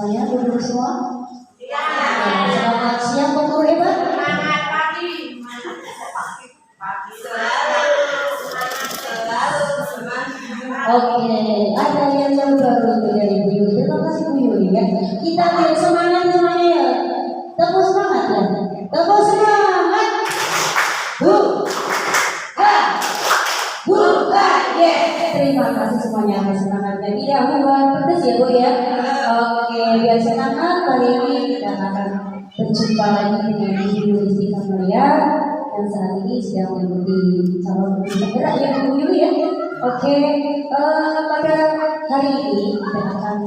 semuanya, duduk semua. Ya, selamat siang Pak Guru hebat. Semangat pagi. Pagi selalu semangat. Oke, ada yang baru dari Bu Yuli. Terima kasih Bu Yuli ya. Kita beri semangat semuanya ya. Tepuk semangat ya. Tepuk semangat. Buka, yes. Terima kasih semuanya atas semangatnya. Tidak buat pedes ya Bu ya. Oke, biar semangat kali ini kita akan berjumpa lagi dengan Ibu Yuli Kamaria yang saat ini sedang mengikuti calon penggerak ya Bu Yuli ya. Oke, pada hari ini kita akan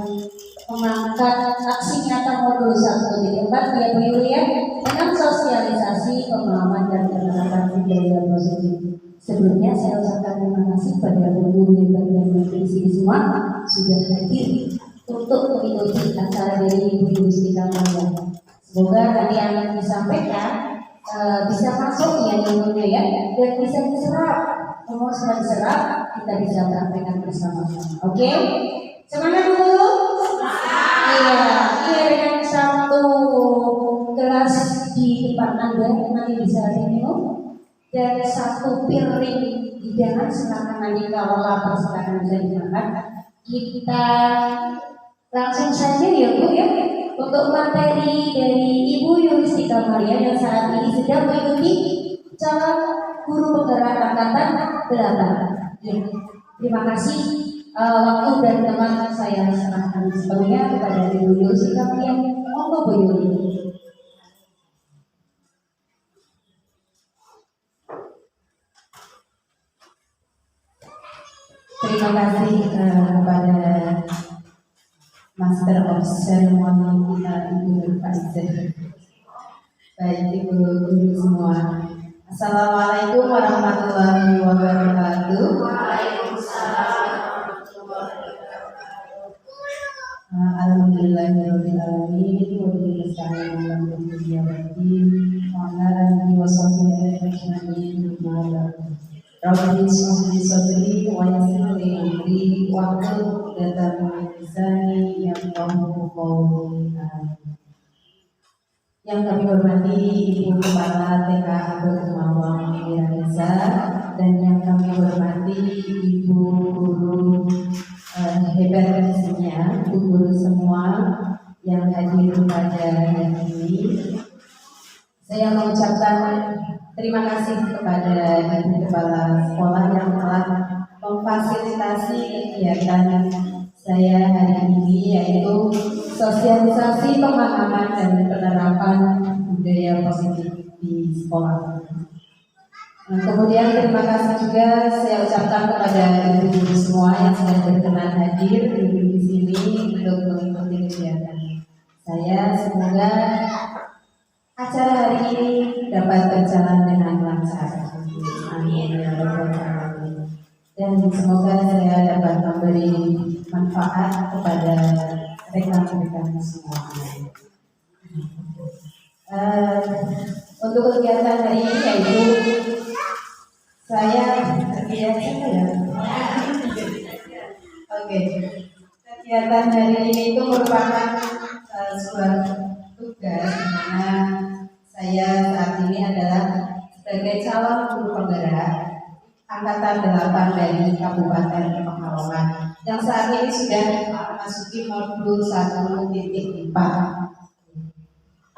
mengangkat aksi nyata modul 1 4 ya Bu Yuli ya, dengan sosialisasi pemahaman dan penerapan budaya positif. Sebelumnya saya ucapkan terima kasih pada guru hebat dan menteri semua sudah hadir untuk mengikuti acara dari Ibu Yuli Kamaria. Semoga tadi yang disampaikan bisa masuk ya ilmunya ya, dan bisa diserap. Kalau sudah diserap, kita bisa praktekkan bersama-sama. Oke? Semangat dulu. Iya dengan satu gelas di depan Anda nanti bisa diminum. Dan satu piring hidangan silakan nanti kalau lapar silakan bisa dimakan. Kita langsung saja ya Bu ya untuk materi dari Ibu Yuli Kamaria yang saat ini sedang mengikuti calon guru penggerak angkatan 8. Ya, terima kasih. Waktu dan teman saya serahkan sepenuhnya kepada Ibu Yuli Kamaria. Monggo Bu Yuli. Terima kasih kepada Master of Ceremony kita Ibu Faizah. Baik Ibu Guru semua. Assalamualaikum warahmatullahi wabarakatuh. Waalaikumsalam warahmatullahi wabarakatuh. Alhamdulillahirabbil alamin wa bihi nasta'in ala umuri din wa ala alihi wa sahbihi ajma'in. Rabbi shrah li sadri wa yassir li amri wahlul 'uqdatam min lisani yafqahu qawli. Yang kami hormati Ibu Kepala TK Abdul Mawang Wiranisa dan yang kami hormati Ibu Guru hebat isinya, Ibu Guru semua yang hadir pada hari ini. Saya mengucapkan terima kasih kepada Ibu Kepala Sekolah yang telah memfasilitasi kegiatan saya hari ini, yaitu sosialisasi pemahaman dan penerapan budaya positif di sekolah. Kemudian terima kasih juga saya ucapkan kepada ibu-ibu semua yang sudah berkenan hadir di sini untuk mengikuti kegiatan saya. Semoga acara hari ini dapat berjalan dengan lancar. Amin ya rabbal alamin. Dan semoga saya dapat memberi manfaat kepada rekan-rekan semua. Untuk kegiatan hari ini yaitu saya Oke. Kegiatan hari ini itu merupakan sebuah tugas di mana saya saat ini adalah sebagai calon guru penggerak angkatan 8 dari Kabupaten Pekalongan yang saat ini sudah memasuki modul 1.4.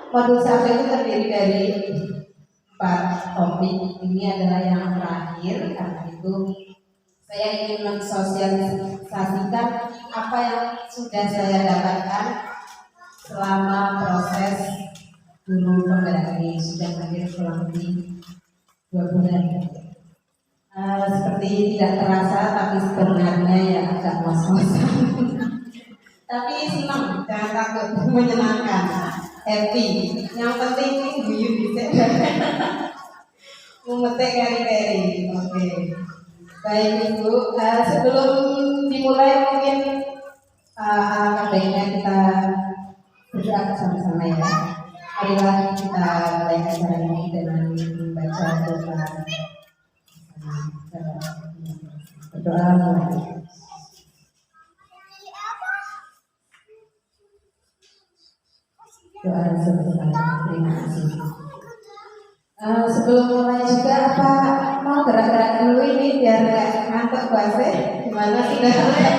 Modul 1 itu terdiri dari 4 topik. Ini adalah yang terakhir, karena itu saya ingin mensosialisasikan apa yang sudah saya dapatkan selama proses guru penggerak ini. Sudah hampir kurang lebih 2 bulan. Seperti tidak terasa, tapi sebenarnya ya agak ngos-ngosan. Tapi senang, jangan takut, menyenangkan, happy. Yang penting guyu bisa memetik kari-kari. Oke. Baik Ibu, sebelum dimulai mungkin alangkah baiknya kita berdoa bersama-sama ya. Marilah kita mulai acara ini dengan membaca doa. Berdoa mulai. doa sebentar. Terima kasih. Sebelum mulai juga apa mau gerak-gerak dulu ini biar nggak ngantuk puasa? Gimana sudah biar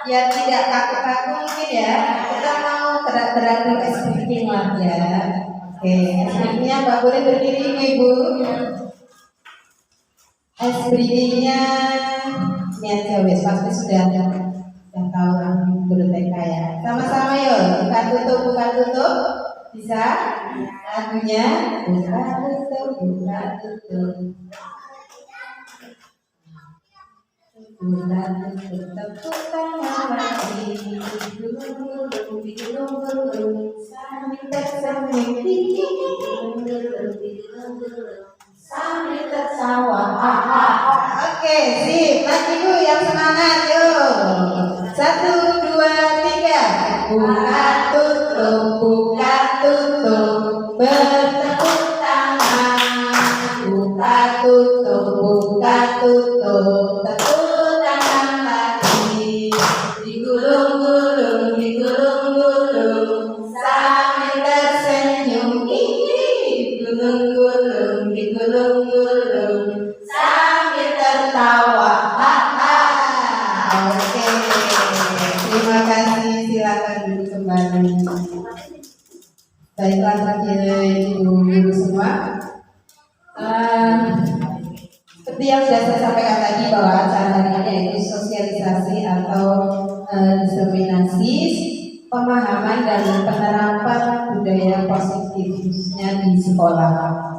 ya tidak kaku-kaku mungkin ya. Kita mau gerak-gerak dulu speaking lah ya. Oke, speakingnya Mbak boleh berdiri Ibu. SBD-nya ini aja wes pasti sudah tahu lah guru TK ya. Sama-sama yuk, buka tutup, bisa? Lagunya buka tutup. Buka tutup, tepuk tangan lagi, gulung, sambil tersenyum, sambil tertawa. Oke, sip. Lagi Bu yang semangat yuk. 1, 2, 3. Buka tutup, bertepuk tangan. Buka tutup, tepuk tangan lagi. Digulung-gulung, sambil tersenyum. Digulung-gulung, sambil tertawa. Oke, terima kasih. Silakan duduk kembali. Baiklah, terakhir Ibu guru semua. Seperti yang sudah saya sampaikan tadi bahwa acara hari ini yaitu sosialisasi atau diseminasi pemahaman dan penerapan budaya positif khususnya di sekolah.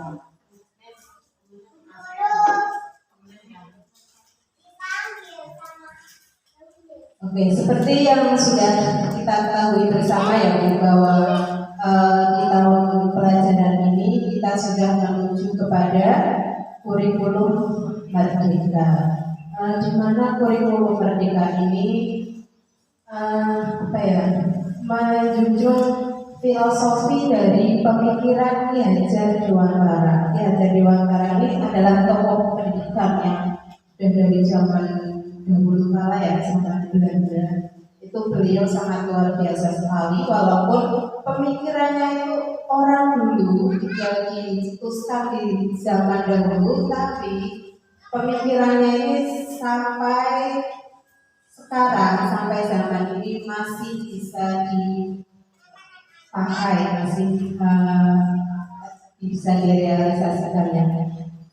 Oke, seperti yang sudah kita ketahui bersama ya bahwa di tahun pelajaran ini kita sudah menuju kepada kurikulum merdeka. Di mana kurikulum merdeka ini menjunjung filosofi dari pemikiran Ki Hajar Dewantara. Ki Hajar Dewantara ini adalah tokoh pendidikan yang dari zaman dahulu kala ya, zaman Belanda. Itu beliau sangat luar biasa sekali, walaupun pemikirannya itu orang dulu dicetuskan di zaman dahulu, tapi pemikirannya ini sampai sekarang, sampai zaman ini masih bisa dipakai, masih bisa direalisasikan ya.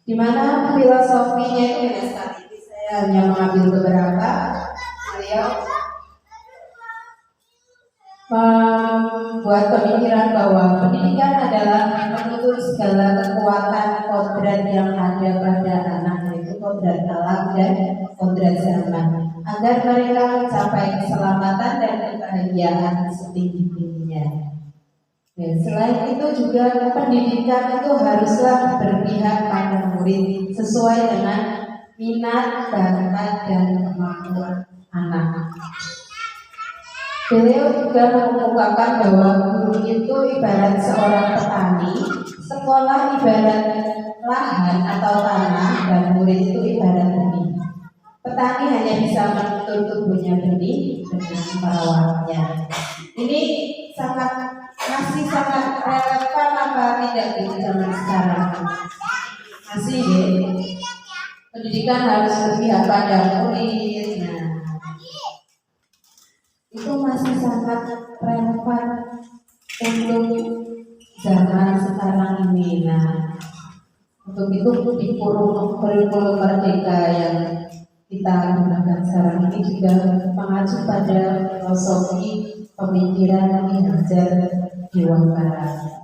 Dimana filosofinya itu saat ini saya hanya mengambil beberapa. Beliau membuat pemikiran bahwa pendidikan adalah menutur segala kekuatan kodrat yang ada pada anak, yaitu kodrat alam dan kodrat zaman, agar mereka mencapai keselamatan dan kebahagiaan setinggi-tingginya. Ya, selain itu juga pendidikan itu haruslah berpihak pada murid sesuai dengan minat, bakat, dan kemampuan anak. Beliau juga mengungkapkan bahwa guru itu ibarat seorang petani, sekolah ibarat lahan atau tanah, dan murid itu ibarat benih. Petani hanya bisa menutur tumbuhnya benih dengan merawatnya. Ini masih sangat relevan apa tidak di zaman sekarang? Masih ya. Pendidikan harus berpihak pada murid. Nah, itu masih sangat relevan untuk zaman sekarang ini. Nah, untuk itu di kurikulum merdeka yang kita gunakan sekarang ini juga mengacu pada filosofi pemikiran Ki Hajar Dewantara.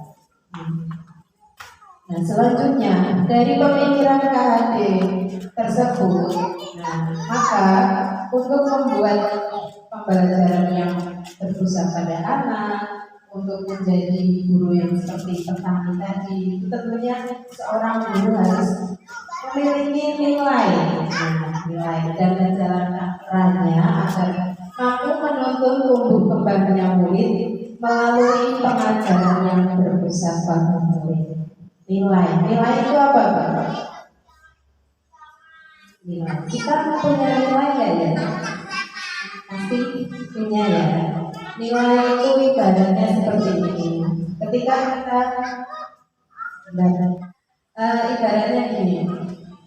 Nah, selanjutnya dari pemikiran KHD tersebut, maka untuk membuat pembelajaran yang berpusat pada anak, untuk menjadi guru yang seperti petani tadi, itu tentunya seorang guru harus memiliki nilai dan menjalankan perannya agar mampu menuntun tumbuh kembangnya murid melalui pengajaran yang berpusat pada murid. Nilai itu apa, Pak? Nilai. Kita punya nilai ya? Pasti punya ya. Nilai itu ibaratnya seperti ini. Ketika kita ibaratnya gini,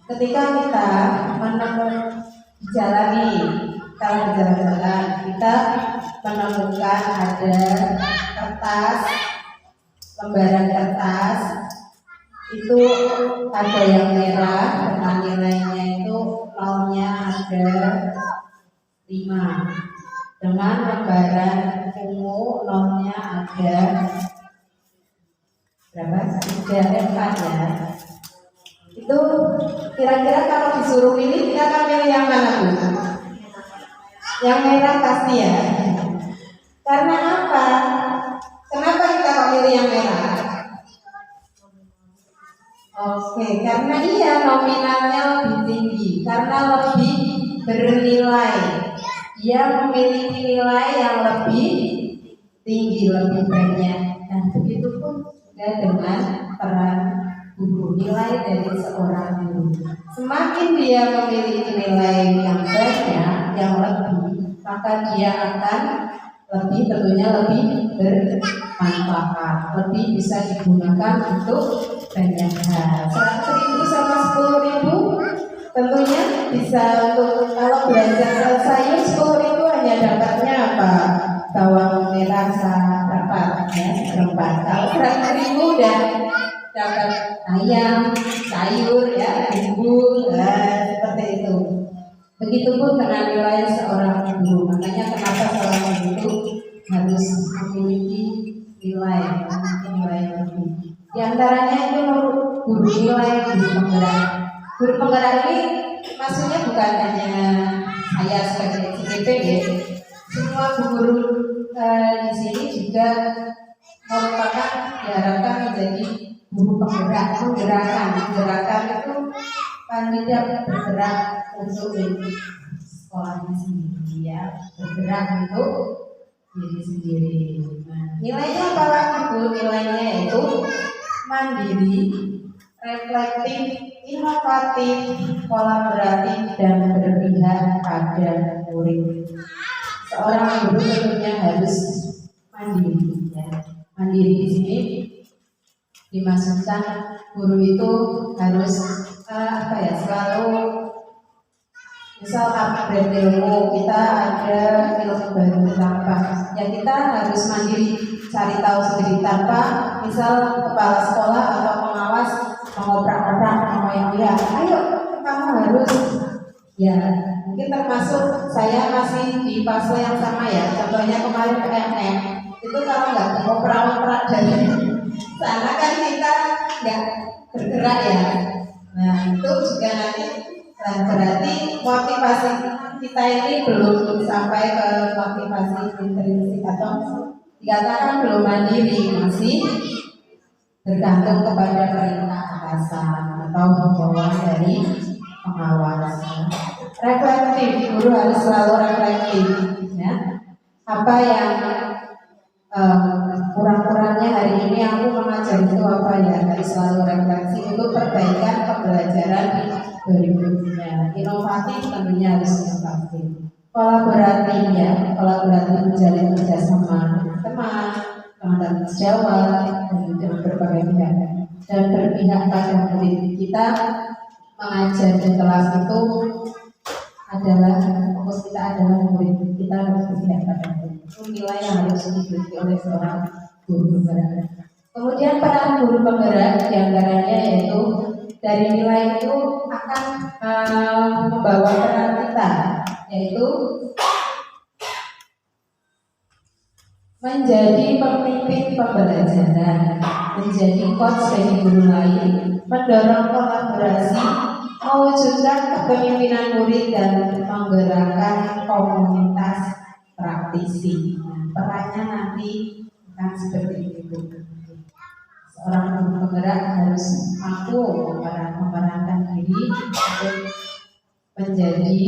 ketika kita menjalani, kalau berjalan-jalan, kita menemukan ada kertas, lembaran kertas, itu ada yang merah, dengan nilainya itu nolnya ada 5. Dengan lembaran ungu nolnya ada berapa? 4 ya. Itu kira-kira kalau disuruh pilih, kita akan pilih yang mana Bu? Yang merah pasti ya. Karena apa? Kenapa kita kok pilih yang merah? Oke, karena nominalnya lebih tinggi, karena lebih bernilai. Dia memiliki nilai yang lebih tinggi, lebih banyak. Dan begitu pun juga dengan peran guru, nilai dari seorang guru. Semakin dia memiliki nilai yang banyak, yang lebih, maka dia akan tentunya lebih bermanfaat, lebih bisa digunakan untuk banyak hal. 100.000 sama 10.000 tentunya bisa untuk, kalau belanja sayur 10.000 hanya dapatnya apa? Bawang merah berapa ya, seperempat. Kalau 100.000 udah dapat ayam, sayur ya, bumbu, seperti itu. Begitupun dengan nilai seorang guru. Makanya kenapa seorang guru harus memiliki nilai yang lebih. Di antaranya itu guru nilai, guru penggerak. Guru penggerak ini maksudnya bukan hanya saya sebagai CPD, semua guru di sini juga merupakan diharapkan menjadi guru penggerak. Gerakan itu panitia bergerak untuk sekolahnya sendiri ya, bergerak untuk diri sendiri. Nah, nilainya apa lagi Bu? Nilainya itu mandiri, reflektif, inovatif, kolaboratif, dan berpihak pada murid. Seorang guru tentunya harus mandiri ya. Mandiri di sini dimaksudkan guru itu harus selalu, misal upgrade ilmu, kita ada ilmu baru tanpa ya kita harus mandiri, cari tahu sendiri tanpa misal kepala sekolah atau pengawas mengobrak-obrak ya ayo kamu harus ya, mungkin termasuk saya masih di fase yang sama ya. Contohnya kemarin PMM itu kalau nggak mengobrak-obrak dari sana kan kita nggak bergerak ya. Nah itu juga nanti berarti motivasi kita ini belum sampai ke motivasi intrinsik atau dikatakan belum mandiri, masih bergantung kepada perintah atasan atau himbauan dari pengawas. Reflektif, guru harus selalu reflektif ya. Apa yang kurang-kurangnya hari ini aku mengajar itu apa ya, harus selalu refleksi untuk perbaikan pembelajaran di berikutnya. Inovatif tentunya harus inovatif. Kolaboratif ya, kolaboratif menjalin kerjasama teman sejawat dan berbagai pihak, dan berpihak pada murid. Kita mengajar di kelas itu adalah fokus kita adalah murid, kita harus berpihak pada murid. Itu nilai yang harus dimiliki oleh seorang guru penggerak. Kemudian peran guru penggerak diantaranya yaitu dari nilai itu akan membawa peran kita, yaitu menjadi pemimpin pembelajaran, menjadi coach bagi guru lain, mendorong kolaborasi, mewujudkan kepemimpinan murid, dan menggerakkan komunitas praktisi. Nah, perannya nanti akan seperti itu. Seorang guru penggerak harus mampu memerankan diri untuk menjadi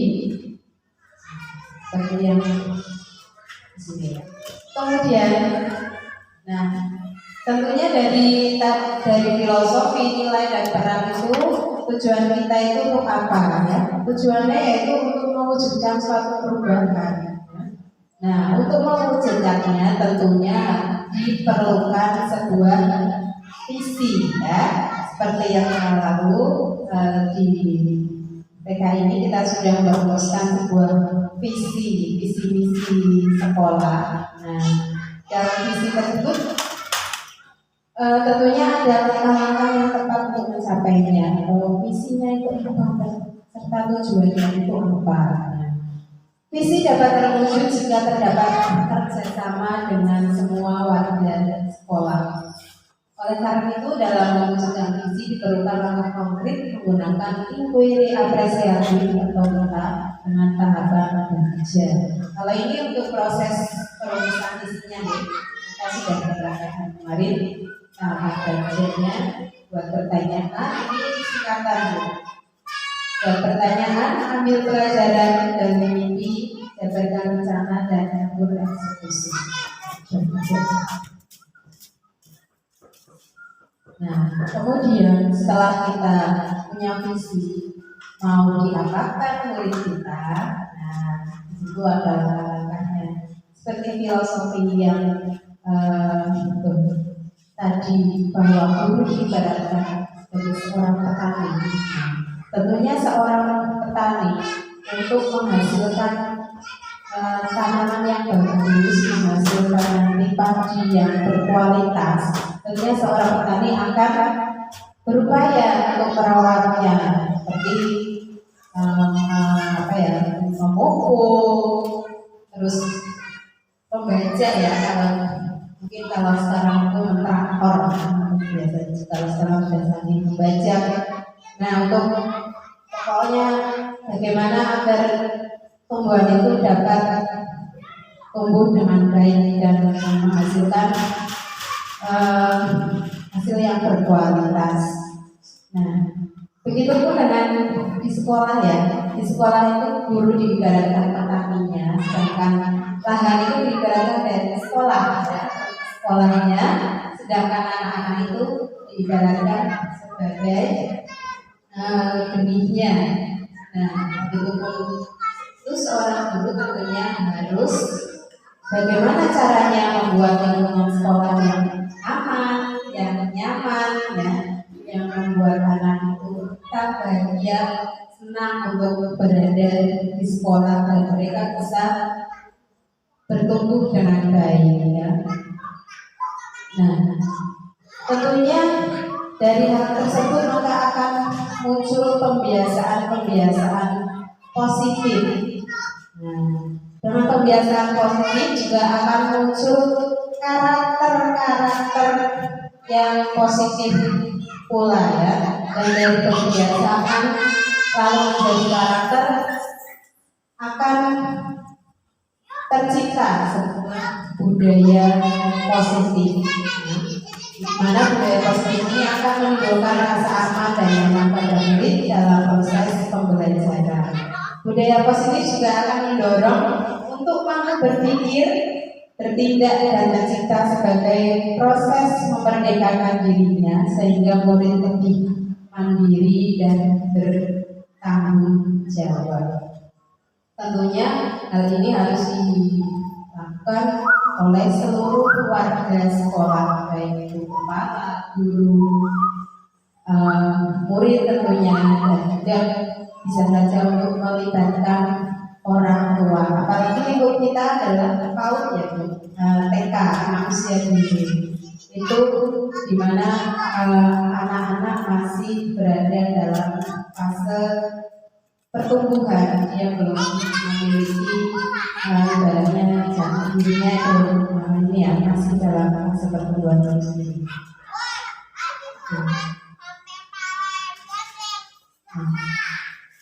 seperti yang di sini ya. Kemudian, nah tentunya dari filosofi nilai dan peran itu tujuan kita itu untuk apa ya? Tujuannya yaitu untuk mewujudkan suatu perubahan. Nah, untuk mewujudkannya tentunya diperlukan sebuah visi ya. Seperti yang lalu di PK ini kita sudah merumuskan sebuah visi misi sekolah. Nah, dalam visi tersebut tentunya ada langkah-langkah yang tepat untuk mencapainya. Kalau visinya itu apa serta tujuannya itu apa? Nah, visi dapat terwujud jika terdapat kerjasama dengan semua warga sekolah. Oleh karena itu, dalam mewujudkan visi diperlukan langkah konkret menggunakan inquiry apresiasi atau dengan tahapan bekerja. Kalau ini untuk proses perumusan visinya nih, kita sudah terangkan kemarin tahapan bekerjanya. Buat pertanyaan, ini singkatan nih. Buat pertanyaan, ambil pelajaran dan mimpi, jabarkan rencana dan atur eksekusi. Nah, kemudian setelah kita punya visi mau diapakan murid kita, nah itu ada langkahnya. Seperti filosofi yang tadi bahwa guru ibaratkan sebagai seorang petani. Nah, tentunya seorang petani untuk menghasilkan tanaman yang bagus, menghasilkan nanti padi yang berkualitas. Tentunya seorang petani akan berupaya untuk merawatnya seperti memupuk, terus membajak ya, kalau sekarang itu mentraktor biasanya, kalau sekarang sudah saling membajak. Nah, untuk pokoknya bagaimana agar tumbuhan itu dapat tumbuh dengan baik dan menghasilkan hasil yang berkualitas. Nah, begitupun dengan di sekolah ya. Di sekolah itu guru diibaratkan petaninya, sedangkan lahan itu diibaratkan dari sekolah ya. Sekolahnya, sedangkan anak-anak itu diibaratkan sebagai benihnya. Nah, begitupun itu seorang guru tentunya harus bagaimana caranya membuat lingkungan sekolah yang aman, yang nyaman, ya, yang membuat anak itu tetap bahagia, senang untuk berada di sekolah dan mereka bisa bertumbuh dengan baik. Ya. Nah, tentunya dari hal tersebut maka akan muncul pembiasaan-pembiasaan positif. Nah, dengan pembiasaan positif juga akan muncul karakter-karakter yang positif pula ya. Dan dari pembiasaan lalu menjadi karakter akan tercipta sebuah budaya positif. Mana budaya positif ini akan menimbulkan rasa aman dan nyaman pada murid dalam proses pembelajaran. Budaya positif juga akan mendorong untuk mampu berpikir, bertindak dan tercipta sebagai proses memerdekakan dirinya sehingga murid lebih mandiri dan bertanggung jawab. Tentunya hal ini harus dilakukan oleh seluruh warga sekolah, baik itu kepala, guru, murid tentunya, dan juga bisa saja untuk melibatkan orang tua. Apalagi lingkup kita adalah PAUD ya, TK, anak usia dini. Itu dimana anak-anak masih berada dalam fase pertumbuhan, dia belum memiliki ibaratnya jati dirinya itu ini ya, masih dalam fase pertumbuhan sendiri.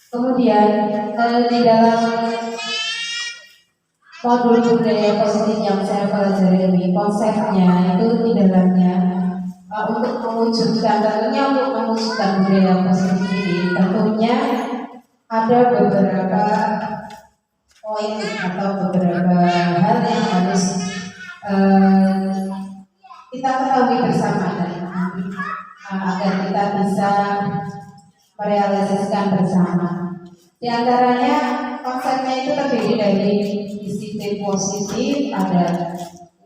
Kemudian di dalam modul budaya positif yang saya pelajari ini, konsepnya itu di dalamnya untuk mewujudkan budaya positif ini tentunya ada beberapa poin atau beberapa hal yang harus kita ketahui bersama agar kita bisa merealisasikan bersama. Di antaranya konsepnya itu terdiri dari disiplin sisi positif ada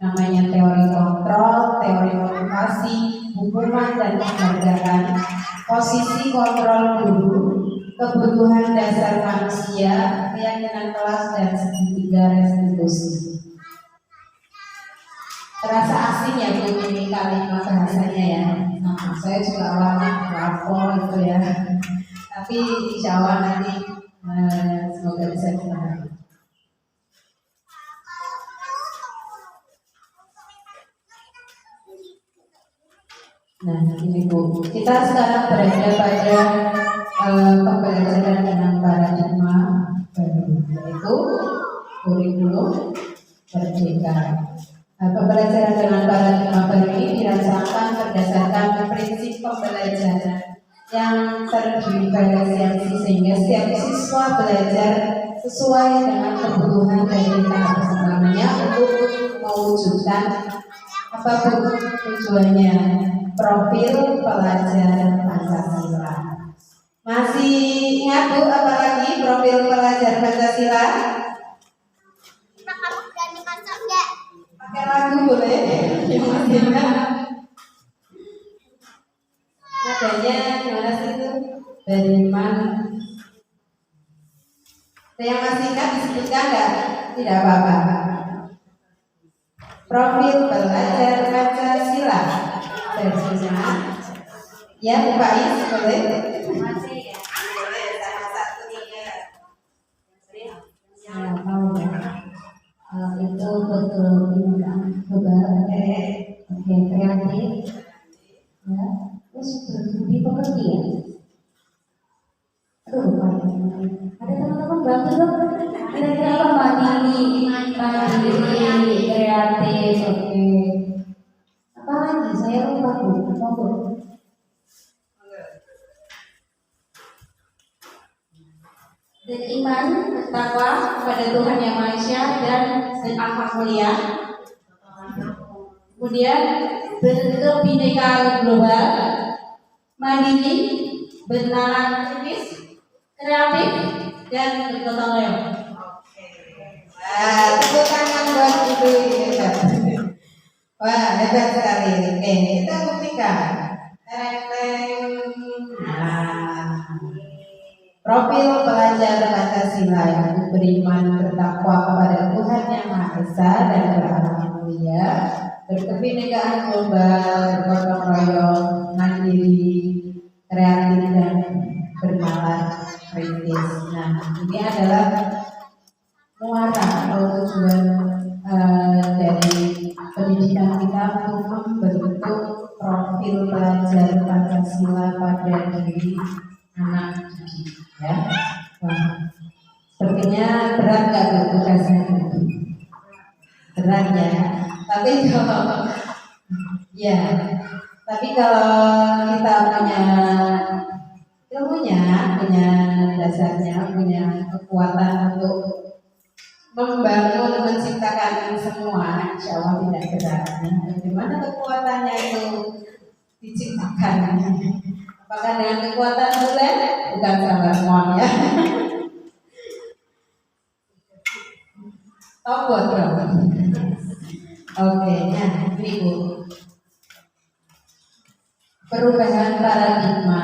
namanya teori kontrol, teori motivasi, hukuman dan penghargaan, posisi kontrol guru, kebutuhan dasar manusia, keyakinan kelas dan segitiga restitusi. Terasa asing ya Bu ini kalimat bahasanya ya. Nah, saya juga awalnya lapor gitu ya. Tapi insya Allah nanti semoga bisa dipahami. Nah, ini Bu, kita sekarang berada pada pembelajaran dengan paradigma baru, yaitu kurikulum merdeka. Pembelajaran dengan paradigma baru ini dirasakan berdasarkan prinsip pembelajaran yang terdiferensiasi sehingga setiap siswa belajar sesuai dengan kebutuhan dari tahap perkembangannya untuk mewujudkan apapun tujuannya. Profil pelajar Pancasila. Masih ingat Bu apalagi profil pelajar Pancasila? Pakai lagu boleh? Masih ingat? Nadanya gimana sih itu? Dari mana? Yang masih ingat disebutkan enggak? Tidak apa-apa. Profil pelajar Pancasila. Ya, Bu Faiz, boleh? Masih ya. Boleh sama 1, 3. Saya tahu ya. Itu betul ini kan coba oke kreatif ya terus berbudi pekerti ya. Aduh lupa ya. Ada teman-teman bantu dong. Kira-kira apa mandiri, kreatif, oke. Apa lagi? Saya lupa Bu. Dan iman, takwa kepada Tuhan Yang Maha Esa dan akhlak mulia. Kemudian berkebinekaan global, mandiri, bernalar kritis, kreatif, dan bergotong royong. Wah, tepuk tangan buat Ibu hebat. Wah, hebat sekali. Oke, kita buktikan. Nah, profil pelajar Pancasila yang beriman bertakwa kepada Tuhan Yang Maha Esa dan berakhlak mulia, berkebinekaan global, bergotong royong, mandiri, kreatif dan bernalar kritis. Nah, ini adalah muara atau tujuan dari pendidikan kita untuk membentuk profil pelajar Pancasila pada diri anak didik. Ya, wah, sepertinya berat nggak Bu tugasnya? Berat ya. Tapi kalau ya, tapi kalau kita punya ilmunya, punya dasarnya, punya kekuatan untuk membangun, menciptakan semua, insya Allah tidak berat. Bagaimana kekuatannya itu diciptakan? Apakah dengan kekuatan bulan? Bukan sama semuanya. Tombol berapa? Oke, nah ini Bu. Perubahan paradigma.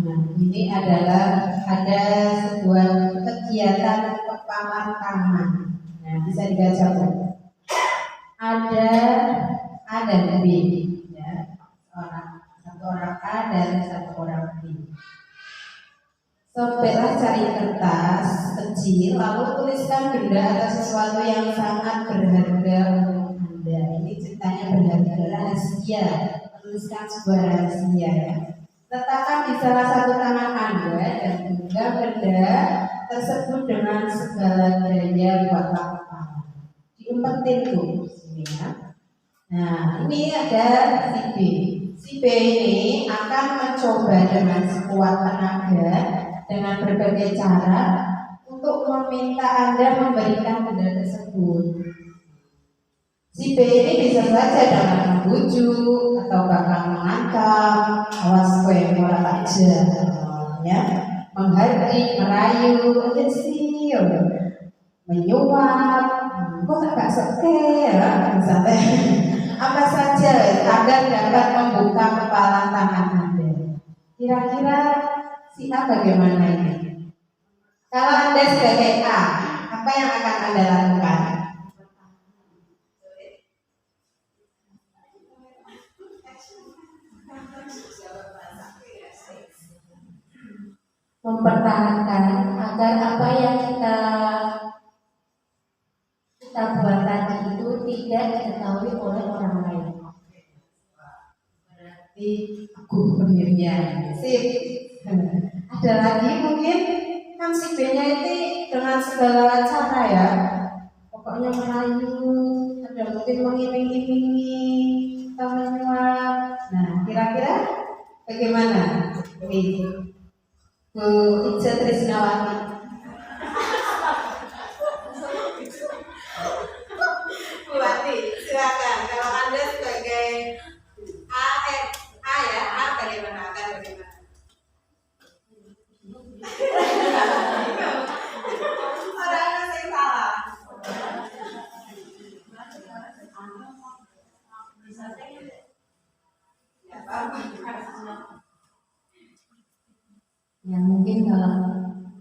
Nah, ini adalah ada sebuah kegiatan pemakaman. Nah, bisa dibaca Bu. Ada A dan B, ya. Satu orang A dan satu orang B. Cobalah cari kertas kecil, lalu tuliskan benda atau sesuatu yang sangat berharga untuk Anda. Ini ceritanya berharga, rahasia. Tuliskan sebuah rahasia ya. Letakkan di salah satu tangan Anda dan juga benda tersebut dengan segala daya kotak kepala. Diumpetin tuh sini ya. Nah, ini ada si B. Si B ini akan mencoba dengan sekuat tenaga dengan berbagai cara untuk meminta Anda memberikan benda tersebut. Si B ini bisa saja dengan membujuk atau bahkan mengancam, awas gue mulai aja, ya, menghardik, merayu, menyuap, kok agak seke ya, misalnya apa saja agar dapat membuka kepala tangan Anda. Kira-kira si A bagaimana ini? Kalau Anda sebagai A, apa yang akan Anda lakukan? Mempertahankan agar apa yang kita buat tadi itu tidak diketahui oleh orang lain. Berarti aku pendirian. Sip. Ada lagi mungkin kan si B-nya itu dengan segala cara ya. Pokoknya merayu, ada mungkin mengiming-imingi, atau menyuap. Nah, kira-kira bagaimana? Nih, Bu Ica Trisnawati. Bu Wati, silakan. Kalau Anda sebagai A ya, A bagaimana? Akan bagaimana? Orangnya yang salah. Ya, apa? Ya mungkin kalau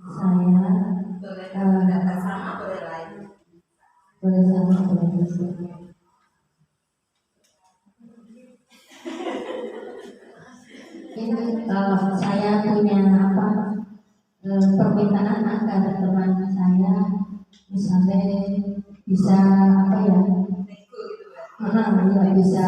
saya Boleh pendapat sama, boleh lain. boleh sama boleh berbeda. Ini kalau saya punya permintaan agar teman saya misalnya bisa Nego gitu kan. ya bisa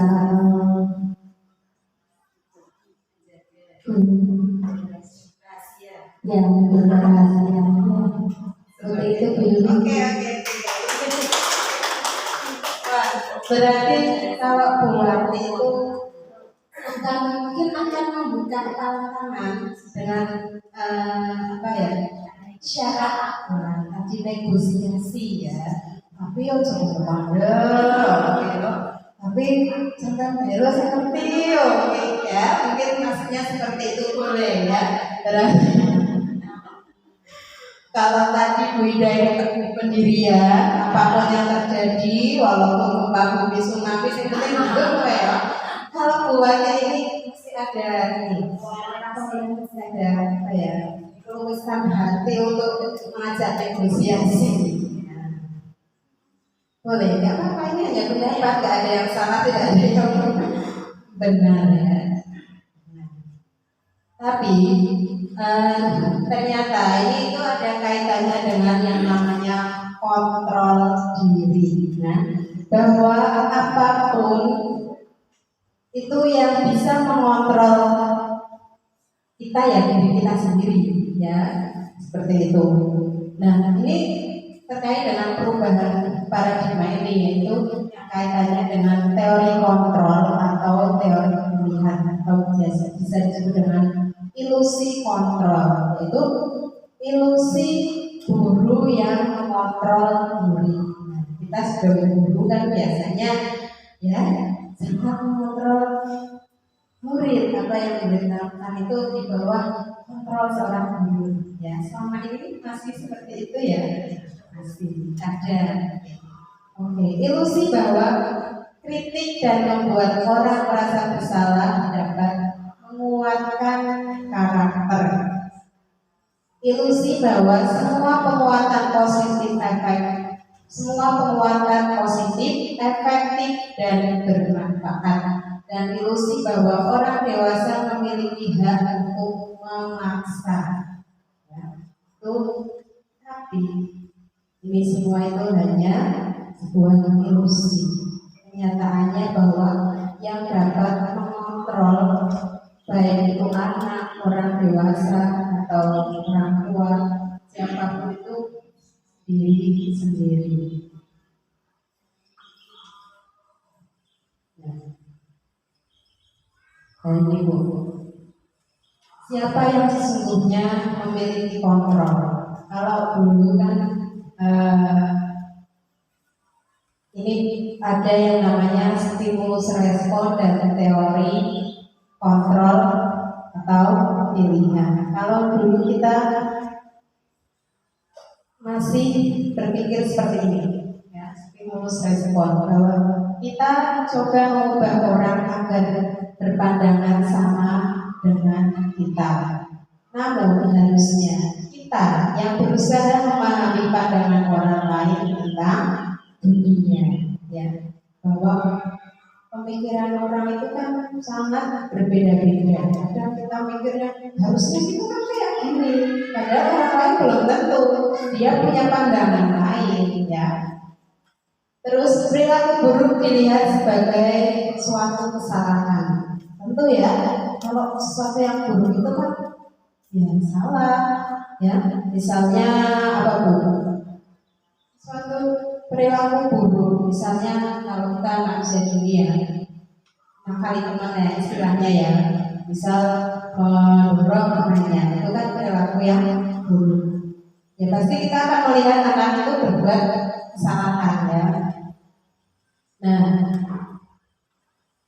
Rahasia. yang berrahasia seperti itu dulu. Oke. Wah, Berarti kalau Bu Wati itu mungkin akan membuka tantangan dengan syarat tadi negosiasi ya, tapi yo jangan bandel, tapi jangan belo seperti yo, ya mungkin maksudnya seperti itu boleh ya. Berarti kalau tadi Bu Ida yang teguh pendirian, apapun yang terjadi, walaupun gempa bumi tsunami, yang penting hidup ya. Kalau Bu Wati ini masih ada masih ada kelulusan hati untuk mengajak negosiasi. Boleh, nggak apa-apa, ini hanya pendapat, nggak ada yang salah, tidak ada yang benar ya. Tapi ternyata ini itu ada kaitannya dengan yang namanya kontrol diri. Nah, bahwa apapun itu yang bisa mengontrol kita ya diri kita sendiri ya, seperti itu. Nah, ini terkait dengan perubahan paradigma ini, yaitu kaitannya dengan teori kontrol atau teori pemilihan atau bisa disebut dengan ilusi kontrol, yaitu ilusi guru yang mengontrol diri. Nah, kita sebagai guru kan biasanya ya sangat mengontrol murid, apa yang murid lakukan itu di bawah kontrol seorang guru. Ya, selama ini masih seperti itu ya, masih ada. Oke, ilusi bahwa kritik dan membuat orang merasa bersalah dapat menguatkan karakter. Ilusi bahwa semua penguatan positif efektif dan bermanfaat, dan ilusi bahwa orang dewasa memiliki hak untuk memaksa. Ya, itu tapi ini semua itu hanya sebuah ilusi. Kenyataannya bahwa yang dapat mengontrol baik itu anak, orang dewasa atau orang tua, siapapun itu diri sendiri. Nah, ini Bu, siapa yang sesungguhnya memiliki kontrol? Kalau dulu kan ini ada yang namanya stimulus respon dan teori kontrol atau pilihan. Kalau dulu kita masih berpikir seperti ini, ya, stimulus respon bahwa kita coba mengubah orang agar berpandangan sama dengan kita. Namun harusnya kita yang berusaha memahami pandangan orang lain tentang dunia, ya, bahwa pemikiran orang itu kan sangat berbeda-beda. Kadang kita mikirnya harusnya kita kan kayak gini, padahal orang lain belum tentu dia punya pandangan lain, ya. Terus perilaku buruk dilihat sebagai suatu kesalahan. Tentu ya, kalau sesuatu yang buruk itu kan ya salah, ya. Misalnya apa Bu? Suatu perilaku buruk, misalnya kalau kita manusia dunia, nakali temannya istilahnya ya, misal mendorong temannya, itu kan perilaku yang buruk. Ya pasti kita akan melihat anak itu berbuat kesalahan, ya. Nah,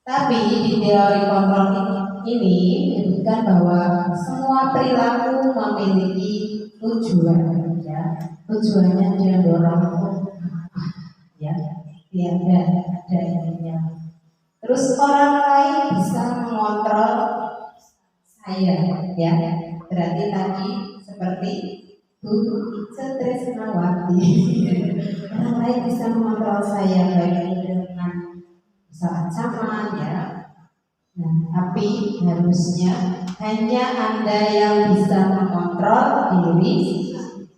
tapi di teori kontrol ini menyebutkan bahwa semua perilaku memiliki tujuan, ya. Tujuannya dia dorong itu apa, ya, tiada ada ininya. Terus orang lain bisa mengontrol saya, ya. Berarti tadi seperti Bu Ica Tresnawati, orang lain bisa mengontrol saya baik itu dengan bisa ancaman, ya. Nah, tapi harusnya hanya Anda yang bisa mengontrol diri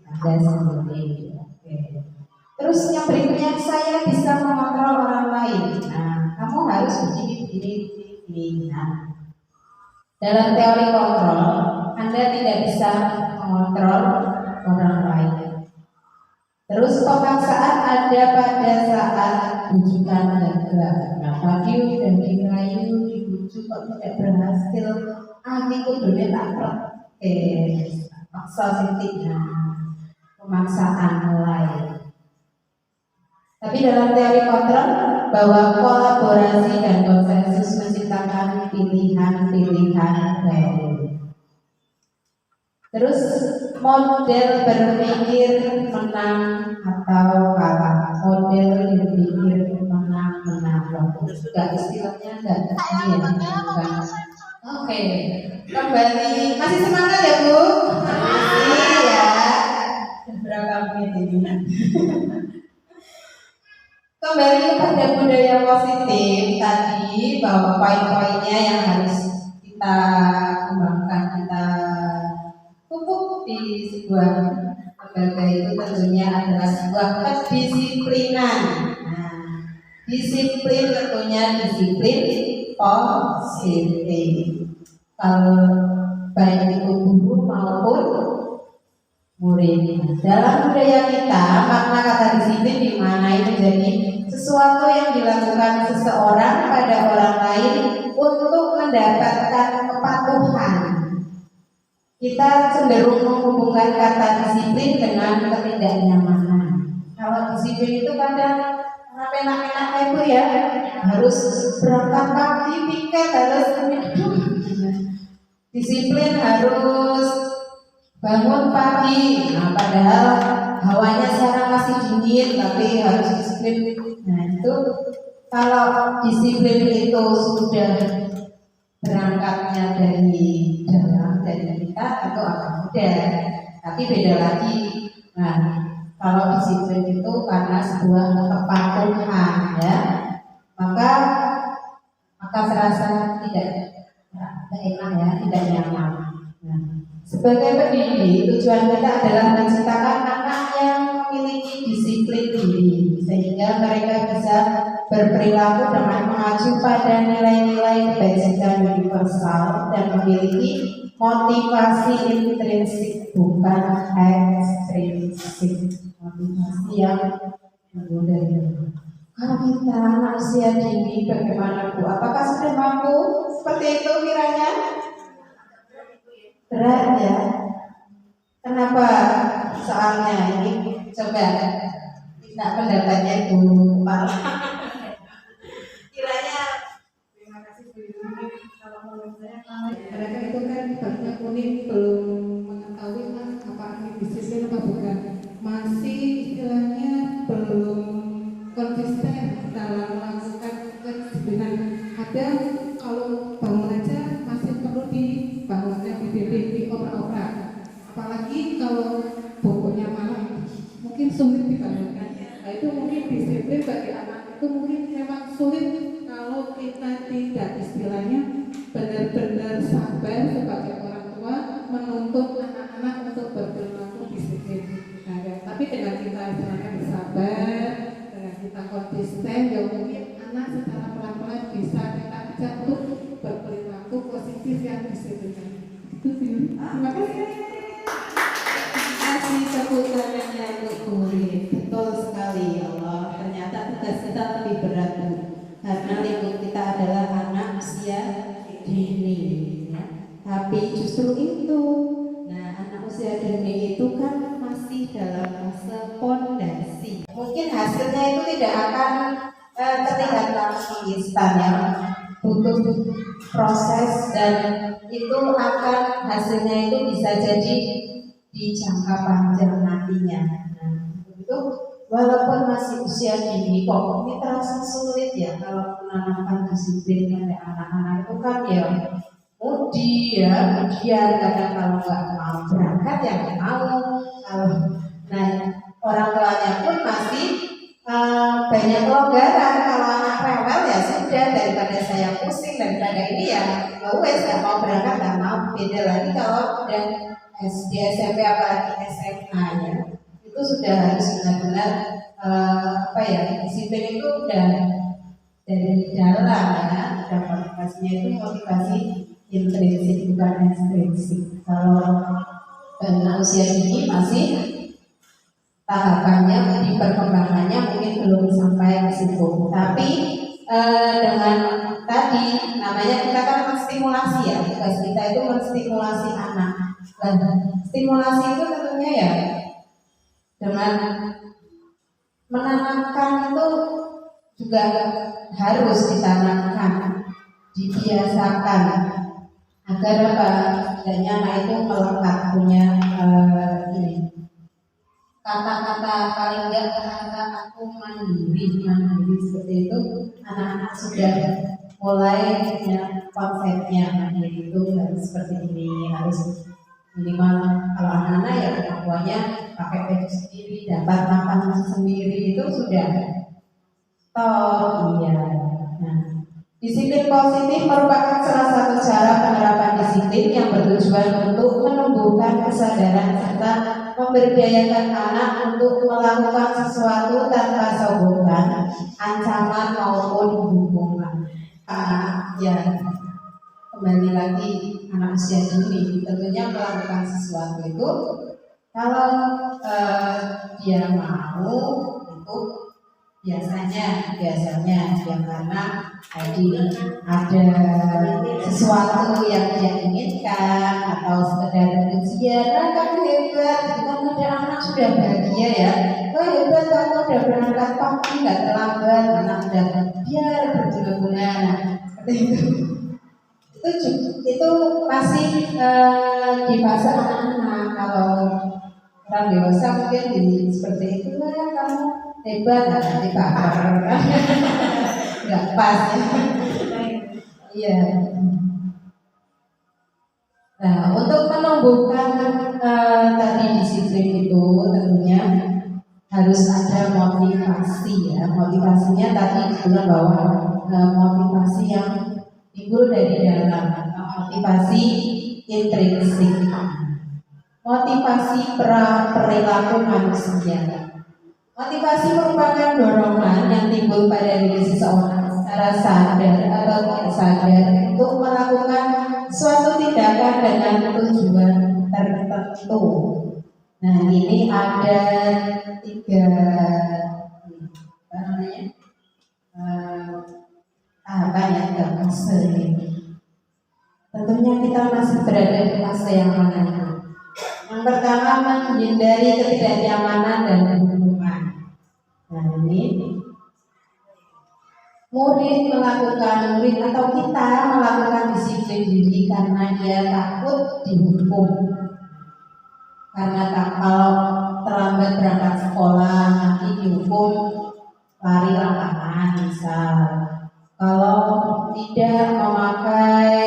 Anda sendiri. Oke. Terus yang berikutnya, saya bisa mengontrol orang lain. Nah, kamu harus begini. Nah, dalam teori kontrol, Anda tidak bisa mengontrol orang lain. Terus pemaksaan ada pada saat bujukan gagal. Nah, pagi dan dirayu dibujuk kok tidak berhasil. Aku dunia tak paksa sintik. Nah, pemaksaan mulai. Tapi dalam teori kontrol bahwa kolaborasi dan konsensus menciptakan pilihan-pilihan baru. Terus model berpikir menang atau kalah, model berpikir menang. Gak istilahnya gak ini ya, bukan. Oke, kembali masih semangat ya Bu? Masih ya. Berapa menit ini? Kembali kepada budaya positif tadi, bahwa poin-poinnya yang harus kita kembangkan, kita pupuk di sebuah lembaga itu tentunya adalah sebuah kedisiplinan. Nah, disiplin tentunya disiplin positif. Kalau baik itu guru maupun murid. Dalam budaya kita, makna kata disiplin dimaknai menjadi sesuatu yang dilakukan seseorang pada orang lain untuk mendapatkan kepatuhan. Kita cenderung menghubungkan kata disiplin dengan ketidaknyamanan. Kalau disiplin itu kadang enak-enak itu ya, harus berangkat pagi, piket, harus disiplin, harus bangun pagi. Nah, padahal hawanya sekarang masih dingin, tapi harus disiplin. Nah, itu kalau disiplin itu sudah berangkatnya dari dalam, dari kita, itu akan mudah. Tapi beda lagi. Nah, kalau disiplin itu karena sebuah kepatuhan, ya, maka serasa tidak enak, ya, tidak nyaman. Nah, sebagai pendidik, tujuan kita adalah menciptakan anak yang memiliki disiplin diri, sehingga mereka bisa berperilaku dengan mengacu pada nilai-nilai kebajikan universal dan memiliki motivasi intrinsik, bukan ekstrinsik, motivasi yang menggoda. Kalau kita manusia dini bagaimana Bu? Apakah sudah mampu seperti itu kiranya? Berat ya. Kenapa soalnya ini? Coba minta pendapatnya Bu Kepala. Kiranya Terima kasih Bu Yuni. Kalau menurut saya mereka itu kan barunya kuning, belum mengetahui apa ini disiplin apa bukan, masih istilahnya belum sulit kalau kita tidak istilahnya benar-benar sabar sebagai orang tua menuntut anak-anak untuk berperilaku disiplin. Nah, ya, tapi dengan kita istilahnya bersabar, dengan kita konsisten, ya mungkin anak secara pelan-pelan bisa kita ajak untuk berperilaku positif yang disiplin. Itu sih. Terima kasih. Kasih tepuk tangannya untuk murid. Betul sekali ya Allah. Ternyata tugas kita lebih berat Bu. Karena lingkup kita adalah anak usia dini ya. Tapi justru itu, nah anak usia dini itu kan masih dalam fase fondasi. Mungkin hasilnya itu tidak akan terlihat langsung instan ya. Butuh proses dan itu akan hasilnya itu bisa jadi di jangka panjang nantinya. Nah, itu walaupun masih usia dini kok ini terasa sulit ya kalau menanamkan disiplin pada anak-anak itu kan ya mudi ya, kemudian kadang kalau nggak mau berangkat ya nggak mau. Nah orang tuanya pun masih banyak kelonggaran. Kalau anak rewel ya sudah, daripada saya pusing daripada ini ya wes nggak mau berangkat nggak mau. Beda lagi kalau udah SD, SMP, apalagi SMA ya, itu sudah harus benar-benar disiplin itu udah dari dalam ya. Dan motivasinya itu motivasi intrinsik bukan ekstrinsik. Kalau anak usia ini masih tahapannya di perkembangannya mungkin belum sampai ke situ. Tapi dengan tadi namanya kita kan menstimulasi ya, tugas kita itu menstimulasi anak. Dan stimulasi itu tentunya ya dengan menanamkan itu juga harus ditanamkan, dibiasakan agar apa? Setidaknya anak itu melekat punya kata-kata paling enggak kata aku mandiri seperti itu. Anak-anak sudah mulai punya konsepnya mandiri itu harus seperti ini, harus minimal kalau anak-anak ya orang tuanya pakai baju sendiri, dapat makan sendiri, itu sudah iya. Nah, disiplin positif merupakan salah satu cara penerapan disiplin yang bertujuan untuk menumbuhkan kesadaran serta memberdayakan anak untuk melakukan sesuatu tanpa sogokan, ancaman maupun hukuman. Ya kembali lagi anak usia dini tentunya melakukan sesuatu itu kalau dia mau itu biasanya ya karena tadi ada sesuatu yang dia inginkan atau sekedar ujian. Kamu hebat, kan ada anak sudah bahagia ya, hebat kamu udah berangkat pagi nggak terlambat, anak udah biar berguna-guna seperti itu masih di fase anak-anak. Kalau orang dewasa mungkin seperti itu lah, kamu hebat nanti bakar nggak pas ya. Iya. Nah, untuk menumbuhkan tadi disiplin itu tentunya harus ada motivasi ya. Motivasinya tadi bilang bahwa motivasi yang timbul dari dalam, motivasi intrinsik, motivasi perilaku manusia. Motivasi merupakan dorongan yang timbul pada diri seseorang secara sadar atau tidak sadar untuk melakukan suatu tindakan dengan tujuan tertentu. Nah, ini ada 3 tahapan yang fase ini. Tentunya kita masih berada di fase yang mana? Yang pertama, menghindari ketidaknyamanan dan hukuman. Nah, ini murid atau kita melakukan disiplin diri karena dia takut dihukum. Karena kalau terlambat berangkat sekolah nanti dihukum lari lapangan misal. Kalau tidak memakai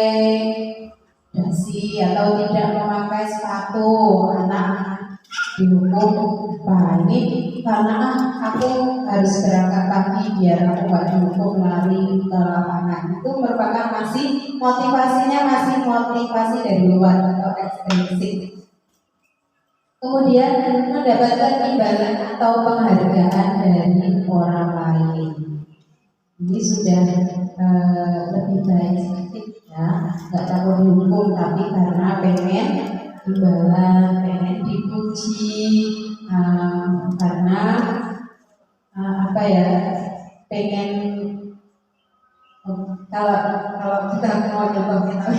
dasi atau tidak memakai sepatu, anak dihukum. Ini karena aku harus berangkat pagi biar aku gak dihukum lari ke lapangan. Itu merupakan masih motivasi dari luar atau ekstrinsik. Kemudian mendapatkan imbalan atau penghargaan dari orang lain. Ini sudah lebih baik sedikit ya, nggak takut dihukum tapi karena pengen imbalan, pengen dipuji, karena pengen kalau kita mau contoh kita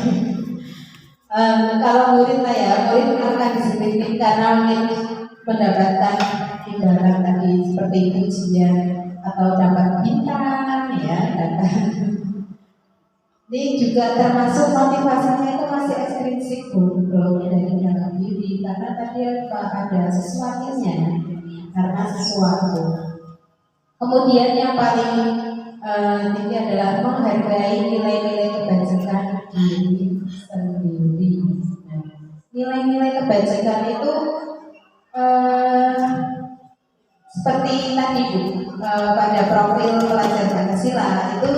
kalau murid akan disiplin karena mendapatkan imbalan tadi seperti pujian atau dapat bintang ya, ini juga termasuk motivasinya itu masih ekstrinsik belum dari dalam diri karena tadi ada sesuatunya karena sesuatu. Kemudian yang paling tinggi adalah menghargai nilai-nilai kebajikan diri sendiri. Nah, nilai-nilai kebajikan itu seperti tadi Bu, pada profil pelajar Pancasila itu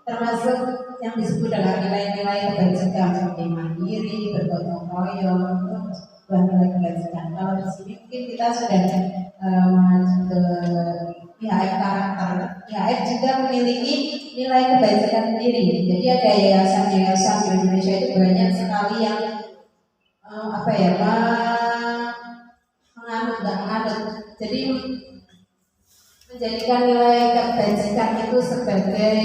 termasuk yang disebut dengan nilai-nilai kebajikan seperti mandiri, bergotong royong, itu nilai kebajikan. Kalau di sini mungkin kita sudah maju ke IHF karakter. IHF juga memiliki nilai kebajikan sendiri. Jadi ada yayasan-yayasan di Indonesia itu banyak sekali yang menganut. Jadi menjadikan nilai kebajikan itu sebagai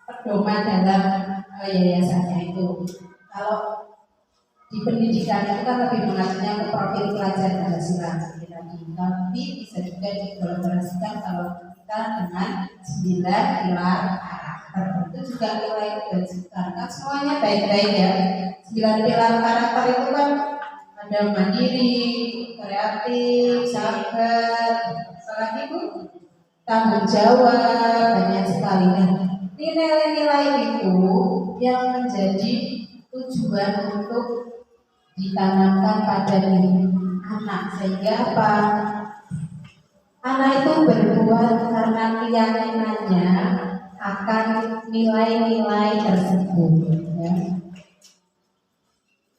pedoman dalam yayasannya itu. Kalau di pendidikan itu kan lebih mengacunya ke profil pelajar Pancasila tapi bisa juga dikolaborasikan kalau kita dengan 9 pilar karakter itu juga nilai kebajikan kan semuanya baik-baik ya. 9 pilar karakter itu kan ada mandiri, kreatif, sabar, apalagi Bu, tanggung jawab, banyak sekali. Nah, nilai-nilai itu yang menjadi tujuan untuk ditanamkan pada diri anak sehingga apa? Anak itu berbuat karena keyakinannya akan nilai-nilai tersebut. Ya.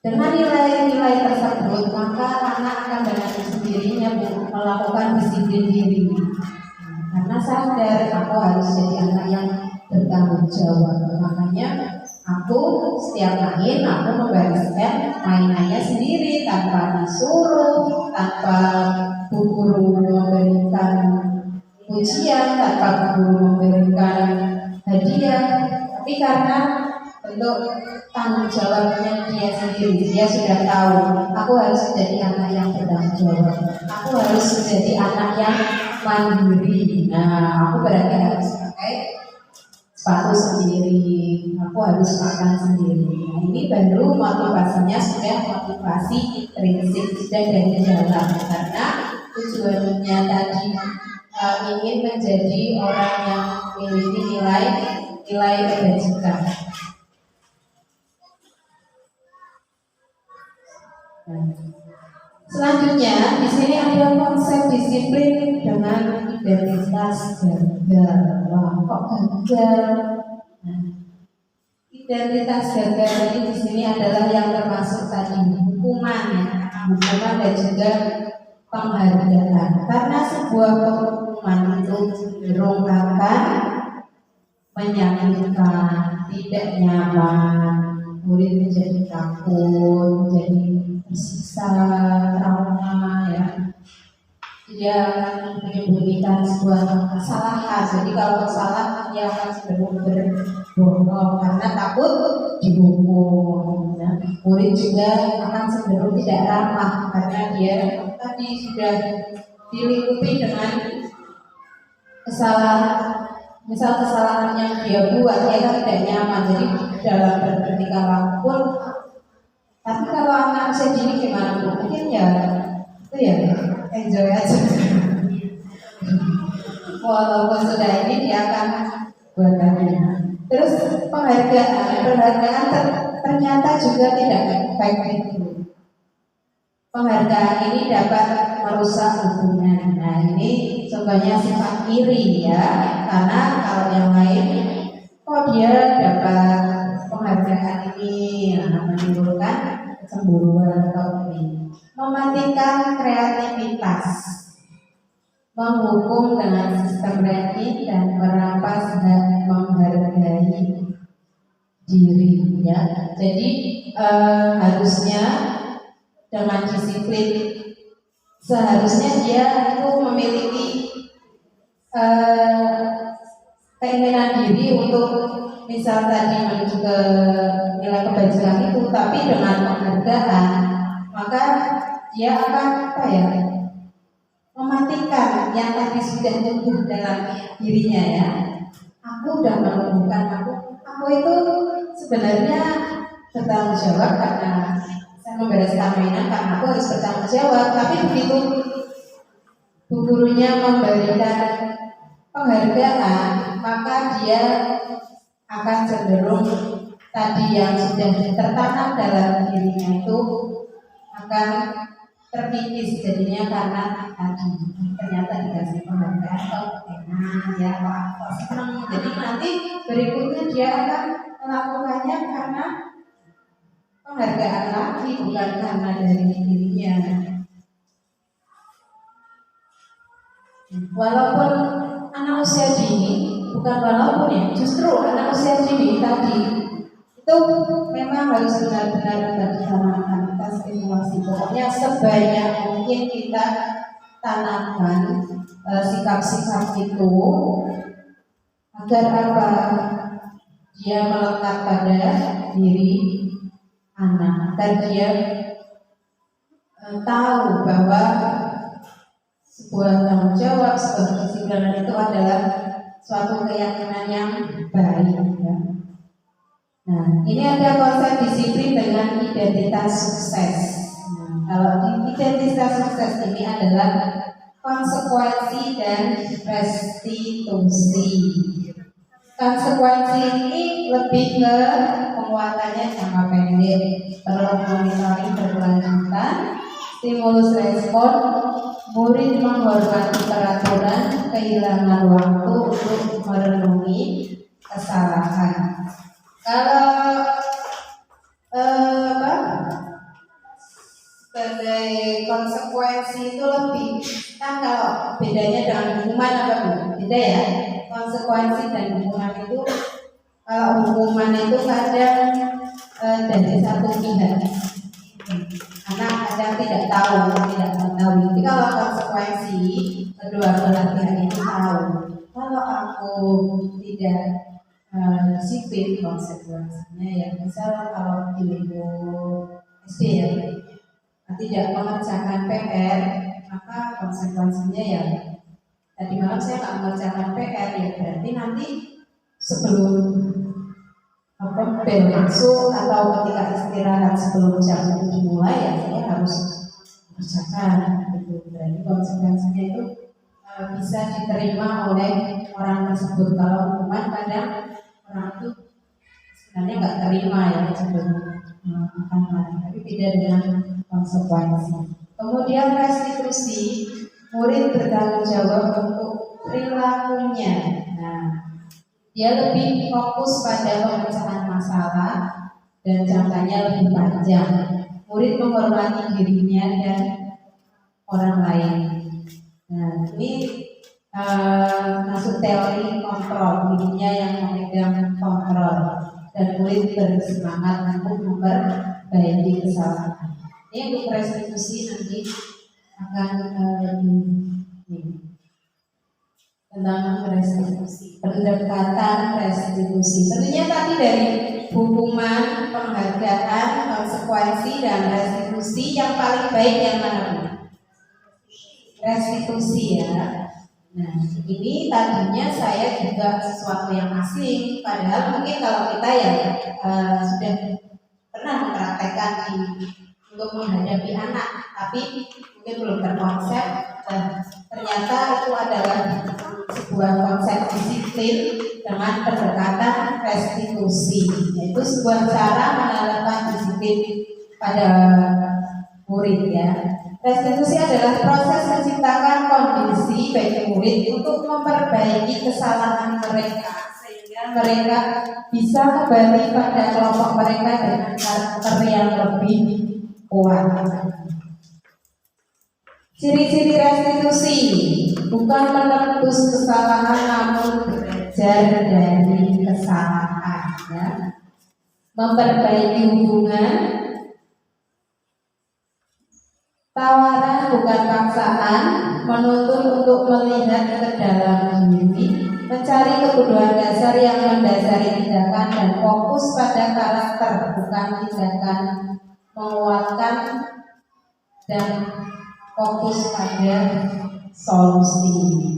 Dengan nilai-nilai tersebut maka anak akan dengan sendirinya melakukan disiplin diri. Karena sadar aku harus jadi anak yang bertanggung jawab. Makanya aku setiap main aku membereskan mainannya sendiri tanpa disuruh, tanpa guru memberikan pujian, tanpa guru memberikan hadiah. Tapi karena bentuk tanggung jawabnya dia sendiri, dia sudah tahu aku harus menjadi anak yang bertanggung jawab, aku harus menjadi anak yang mandiri. Nah, aku berarti harus pakai sepatu sendiri, aku harus makan sendiri. Nah, ini baru motivasinya sudah motivasi prinsip sudah dari dalam karena tujuannya tadi ingin menjadi orang yang memiliki nilai kebajikan. Selanjutnya di sini ada konsep disiplin dengan identitas gagal. Wah, kok gagal? Nah, identitas gagal ini di sini adalah yang termasuk tadi hukuman dan juga penghargaan. Karena sebuah hukuman itu cenderung akan menyakitkan, tidak nyaman, murid menjadi takut, menjadi tersiksa, trauma ya. Dia menyembunyikan sebuah kesalahan. Jadi kalau salah dia akan cenderung berbohong karena takut dihukum. Ya. Murid juga akan cenderung tidak ramah karena dia tadi sudah dilingkupi dengan kesalahan. Misal kesalahan yang dia buat dia kan tidak nyaman. Jadi dalam berketika pun. Tapi kalau anak usia dini gimana Bu? Mungkin ya itu ya enjoy aja. Walaupun sudah ini dia akan buat lagi. Terus penghargaan ternyata juga tidak baik itu. Penghargaan ini dapat merusak hubungan. Nah ini contohnya sifat iri ya, karena kalau yang lain kok dia dapat penghargaan ini, nah, menimbulkan kecemburuan atau ini. Mematikan kreativitas, menghukum dengan sistem ranking dan merampas hak menghargai diri ya. Jadi harusnya dengan disiplin, seharusnya dia itu memiliki keinginan diri untuk misal tadi menuju ke nilai kebajikan itu, tapi dengan penghargaan maka dia akan apa ya, mematikan yang tadi sudah tumbuh dalam dirinya ya. Aku udah menumbuhkan aku itu sebenarnya bertanggung jawab karena saya membereskan mainan, karena aku harus bertanggung jawab. Tapi begitu bu gurunya memberikan penghargaan, maka dia akan cenderung tadi yang sudah tertanam dalam dirinya itu akan terkikis jadinya, karena tadi ternyata dikasih penghargaan kok enak ya, kok senang. Jadi nanti berikutnya dia akan melakukannya karena penghargaan lagi, bukan karena dari dirinya. Walaupun anak usia dini, bukan walaupun ya, justru anak usia dini tadi itu memang harus benar-benar kita ditanamkan, kita stimulasi. Pokoknya sebanyak mungkin kita tanamkan sikap-sikap itu agar apa? Dia melekat pada diri anak, dan dia tahu bahwa sebuah tanggung jawab, sebuah kedisiplinan itu adalah suatu keyakinan yang baik ya. Nah, ini ada konsep disiplin dengan identitas sukses. Nah, kalau identitas sukses ini adalah konsekuensi dan restitusi. Konsekuensi ini lebih ke penguatannya jangka pendek, perlu monitoring berkelanjutan, stimulus respon, murid menghormati peraturan, kehilangan waktu untuk merenungi kesalahan. Kalau sebagai konsekuensi itu lebih, kan kalau bedanya dengan hukuman apa Bu? Beda ya. Konsekuensi dan hukuman itu, kalau hukuman itu kadang dari satu pihak, anak kadang tidak tahu, tidak mengetahui. Tapi kalau konsekuensi, kedua belah pihak itu tahu. Kalau aku tidak disiplin, konsekuensinya ya misal kalau di lingkup SD ya, tidak mengerjakan PR, maka konsekuensinya ya tadi malam saya nggak mengerjakan PR, ya berarti nanti sebelum bel masuk atau ketika istirahat sebelum jam 7 dimulai ya saya harus mengerjakan gitu. Berarti konsekuensinya itu bisa diterima oleh orang tersebut. Kalau hukuman kadang orang itu sebenarnya nggak terima ya, cenderung akan mati, tapi beda dengan konsekuensi. Kemudian restitusi, murid bertanggung jawab untuk perilakunya. Nah, dia lebih fokus pada pemecahan masalah dan jangkanya lebih panjang. Murid menghormati dirinya dan orang lain. Nah, ini masuk teori kontrol, dirinya yang memegang kontrol, dan murid bersemangat untuk memperbaiki kesalahan. Ini untuk restitusi nanti akan tentang restitusi, pendekatan restitusi. Tentunya tadi dari hukuman, penghargaan, konsekuensi, dan restitusi, yang paling baik yang mana Bu? Restitusi ya. Nah, ini tadinya saya juga sesuatu yang asing, padahal mungkin kalau kita ya sudah pernah mempraktekkan untuk menghadapi anak, tapi mungkin belum terkonsep. Ternyata itu adalah sebuah konsep disiplin dengan pendekatan restitusi, yaitu sebuah cara menanamkan disiplin pada murid ya. Restitusi adalah proses menciptakan kondisi bagi murid untuk memperbaiki kesalahan mereka sehingga mereka bisa kembali pada kelompok mereka dengan karakter yang lebih kuat. Ciri-ciri restitusi bukan menebus kesalahan namun belajar dari kesalahan, ya. Memperbaiki hubungan, tawaran bukan paksaan, menuntun untuk melihat ke dalam diri, mencari kebutuhan dasar yang mendasari tindakan dan fokus pada karakter bukan tindakan, menguatkan dan fokus pada solusi.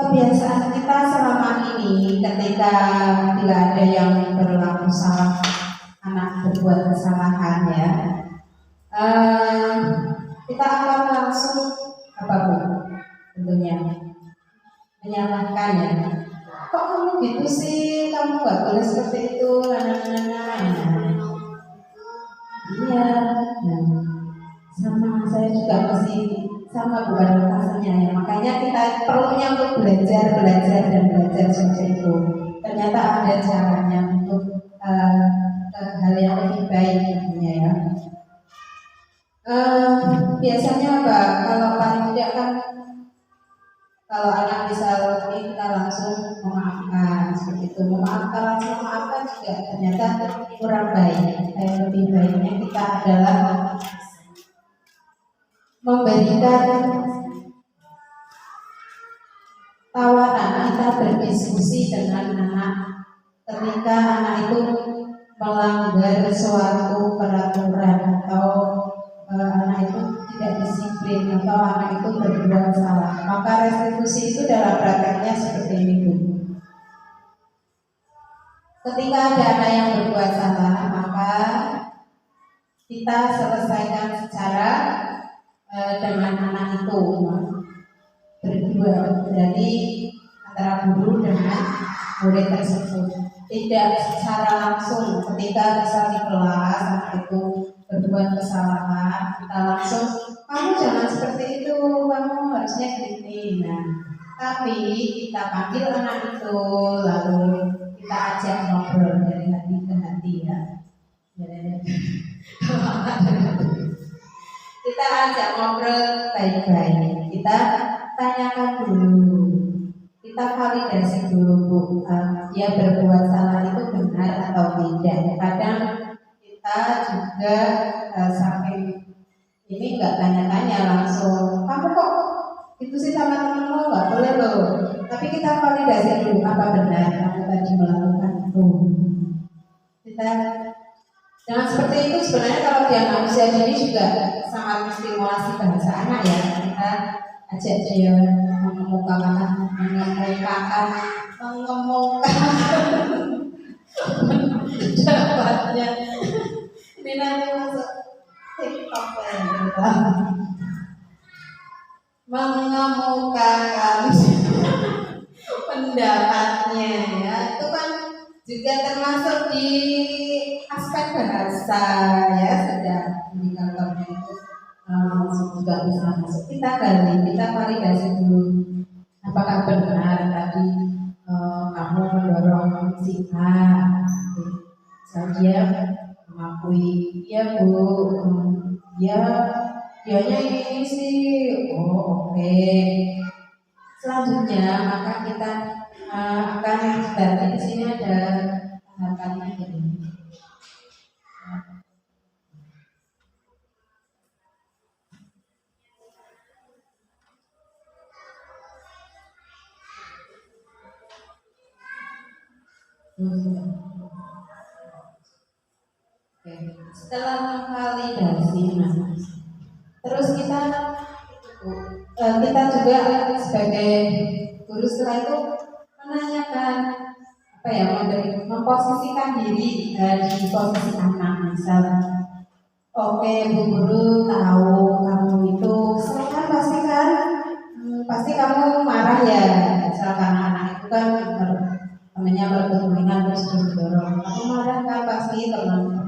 Kebiasaan kita selama ini ketika bila ada yang berlaku salah, anak berbuat kesalahan, ya, kita akan langsung apa Bu? Tentunya menyalahkan, ya. Kok kamu gitu sih? Kamu nggak boleh seperti itu, Iya, sama saya juga masih sama bukan rasanya, ya. Makanya kita perlunya untuk belajar seperti itu. Ternyata ada caranya untuk hal yang lebih baik tentunya, ya. Biasanya apa? Kalau paling tidak kan kalau anak bisa lebih kita langsung memaafkan seperti itu. Langsung memaafkan juga ternyata kurang baik. Lebih baiknya kita adalah memberikan tawaran, kita berdiskusi dengan anak ketika anak itu melanggar suatu peraturan atau anak itu tidak disiplin atau anak itu berbuat salah, maka restitusi itu dalam prakteknya seperti ini Bu. Ketika ada anak yang berbuat salah, maka kita selesaikan secara dengan anak itu berdua, jadi antara guru dengan murid tersebut, tidak secara langsung. Ketika misal di kelas anak itu berbuat kesalahan, kita langsung, kamu jangan seperti itu, kamu harusnya gini. Nah, tapi kita panggil anak itu, lalu kita ajak ngobrol dari hati ke hati, ya. Kita ajak ngobrol baik-baik, kita tanyakan dulu, kita validasi dulu Bu, dia berbuat salah itu benar atau tidak. Kadang kita juga saking ini nggak tanya-tanya langsung, kamu kok itu sih sama temenmu, nggak boleh loh. Tapi kita validasi dulu, apa benar kamu tadi melakukan itu. Kita jangan seperti itu. Sebenarnya kalau dia manusia dini juga sangat menstimulasi bahasa anak, ya. Kita ajak dia mengemukakan pendapatnya. Ini nanti masuk TikTok ya, mengemukakan pendapatnya, ya. Itu kan juga termasuk di aspek bahasa, ya. Sudah indikatornya itu juga bisa masuk. Kita gali, kita validasi dulu, apakah benar tadi kamu mendorong si A. Saya mengakui, ya Bu, dianya ini sih, oh oke. Selanjutnya maka kita akan berarti di sini ada tahapannya ini. Oke. Setelah memvalidasi, terus kita juga sebagai guru setelah itu menanyakan apa ya, memposisikan diri di posisi anak. Misal, oke Bu Guru tahu kamu itu kan pasti kamu marah ya. Misal karena anak itu kan temannya bermain terus didorong, kamu marah kan pasti teman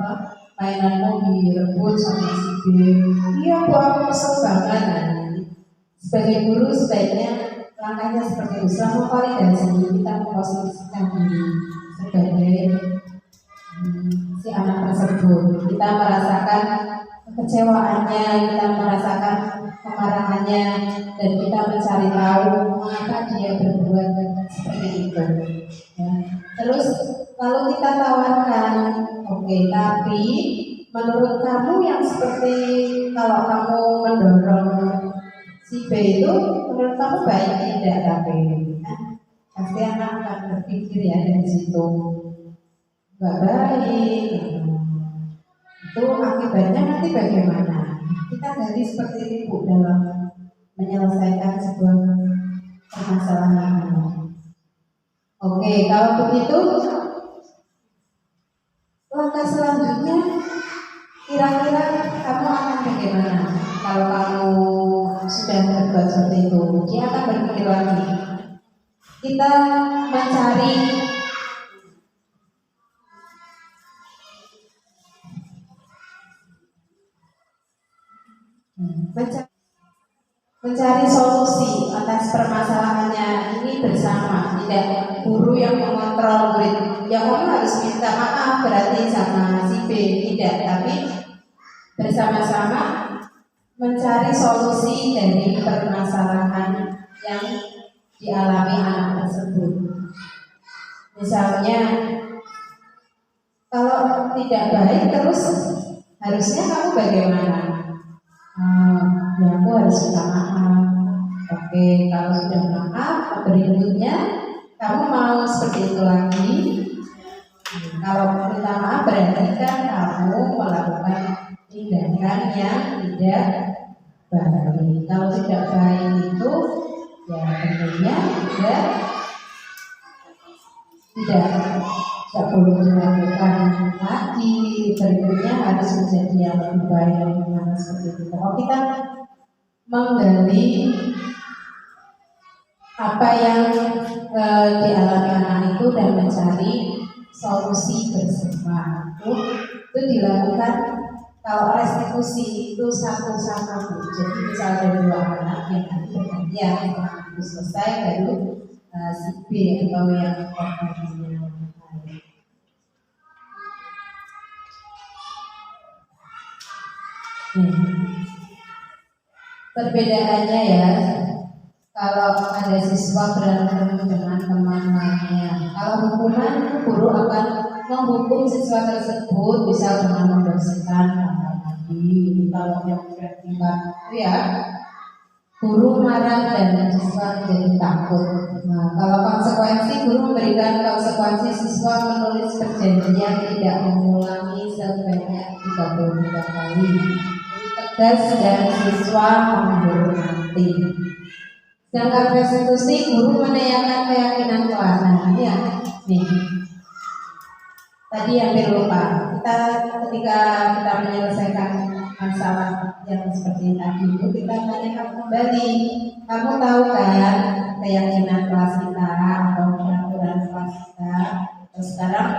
mainanmu direbut sama si B. Iya bu, aku kesel banget. Nah, sebagai guru sebaiknya langkahnya seperti itu. Selama validasi kita memposisikan diri sebagai si anak tersebut. Kita merasakan kekecewaannya, kita merasakan kemarahannya, dan kita mencari tahu mengapa dia berbuat seperti itu. Ya. Terus lalu kita tawarkan, oke, tapi menurut kamu yang seperti kalau kamu mendorong si B itu menurut kamu baik tidak? Tapi pasti anak akan berpikir ya dari situ nggak baik. Itu akibatnya nanti bagaimana? Kita jadi seperti itu Bu dalam menyelesaikan sebuah permasalahan. Oke, kalau begitu langkah selanjutnya kira-kira kamu akan bagaimana? Kalau kamu sudah berbuat seperti itu, dia akan berpikir lagi. Kita mencari mencari solusi atas permasalahannya ini bersama, tidak guru yang mengontrol murid. Yang kamu harus minta maaf berarti sama si B, tidak, tapi bersama-sama mencari solusi dari permasalahan yang dialami anak tersebut. Misalnya, kalau tidak baik terus harusnya kamu bagaimana? Ya aku harus minta maaf. Oke, kalau sudah maaf, berikutnya kamu mau seperti itu lagi. Kalau minta maaf berarti kan kamu melakukan tindakan yang tidak baik. Kalau tidak baik itu ya tentunya tidak boleh dilakukan lagi. Berikutnya harus menjadi yang lebih baik bagaimana seperti itu. Kalau kita menggali apa yang dialami anak itu dan mencari solusi bersama, itu dilakukan. Kalau restitusi itu satu-satu, jadi misalnya ada dua anak yang nanti bergantian setelah itu selesai baru si B atau yang korbannya. Perbedaannya ya, kalau ada siswa berantem dengan teman lainnya, kalau hukuman guru akan menghukum siswa tersebut bisa dengan membersihkan kamar mandi. Kalau yang tingkat ya, guru marah dan siswa jadi takut. Nah, kalau konsekuensi, guru memberikan konsekuensi siswa menulis perjanjian tidak mengulangi sebanyak 33 kali. Tegas dan siswa menghormati. Sedangkan restitusi, guru menanyakan keyakinan kelas. Nah, ya, nih. Tadi hampir lupa. Ketika kita menyelesaikan masalah yang seperti tadi itu, kita tanyakan kembali. Kamu tahu kan keyakinan kelas kita atau peraturan kelas kita? Terus sekarang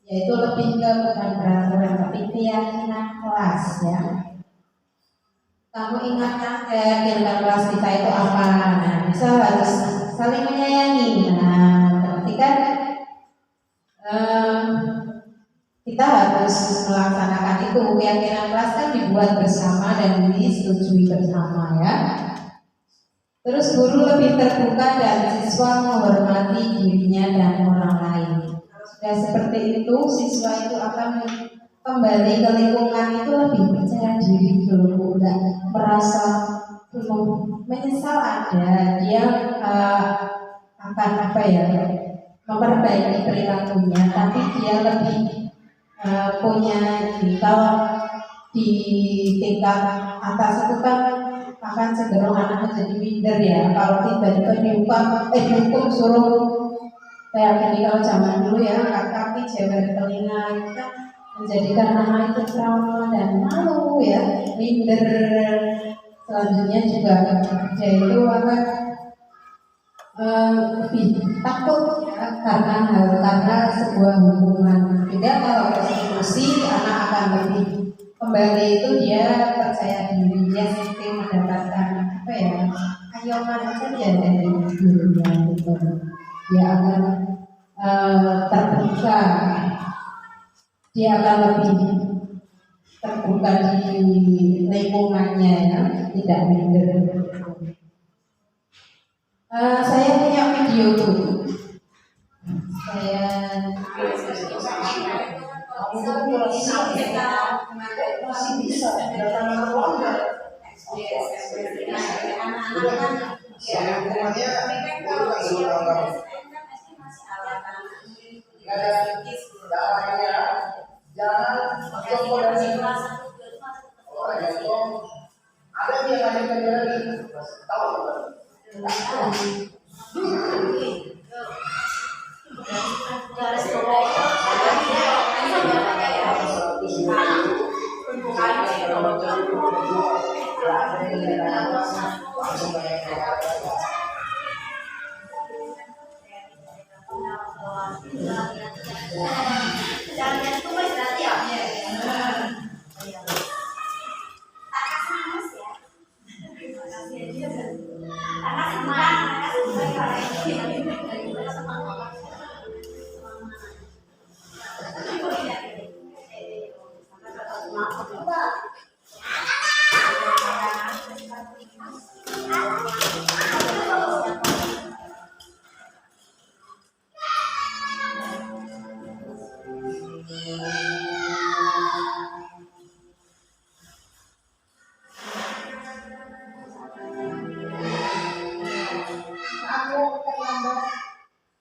yaitu lebih ke bukan peraturan tapi keyakinan kelas ya. Kamu ingatkan keyakinan kelas kita itu apa? Nah, bisa harus saling menyayangi. Nah, berarti kan kita harus melaksanakan itu. Keyakinan kelas kan dibuat bersama dan disetujui bersama ya. Terus guru lebih terbuka dan siswa menghormati dirinya dan orang lain. Sudah seperti itu, siswa itu akan kembali ke lingkungan itu lebih percaya diri dulu, enggak merasa belum menyesal ada. Dia akan memperbaiki perilakunya, tapi dia lebih punya kalau di tingkat atas itu kan akan cenderung anak menjadi minder ya. Kalau tiba-tiba dihukum suruh kayak gini, kalau zaman dulu ya angkat kaki jewer telinga itu kan menjadikan anak itu trauma dan malu ya, minder. Selanjutnya juga dia itu akan lebih takut ya karena sebuah hubungan. Beda kalau prostitusi, anak akan lebih kembali itu dia percaya diri, dia sering mendapatkan apa ya, ayongan saja dari dirinya gitu. Dia akan terbuka, dia akan lebih terbuka di lingkungannya ya, tidak minder. Saya punya video tuh. Saya masih bisa datang ke keluarga. Hukumannya udah sebelum kamu. Jangan jongkok dari orang jongkok. Ada yang ngajakin dia lagi. Tahu kan?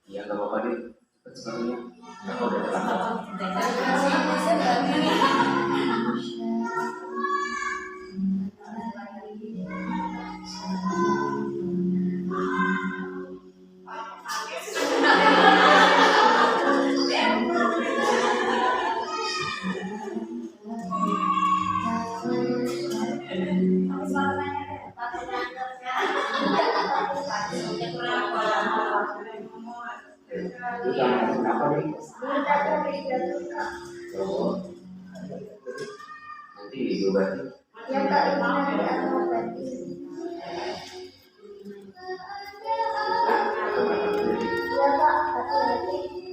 Ya nggak apa-apa deh, cepet-cepetnya. Aku udah terlambat. Itu jangan kenapa deh. Oh, nanti diobati. Iya Pak, hati-hati.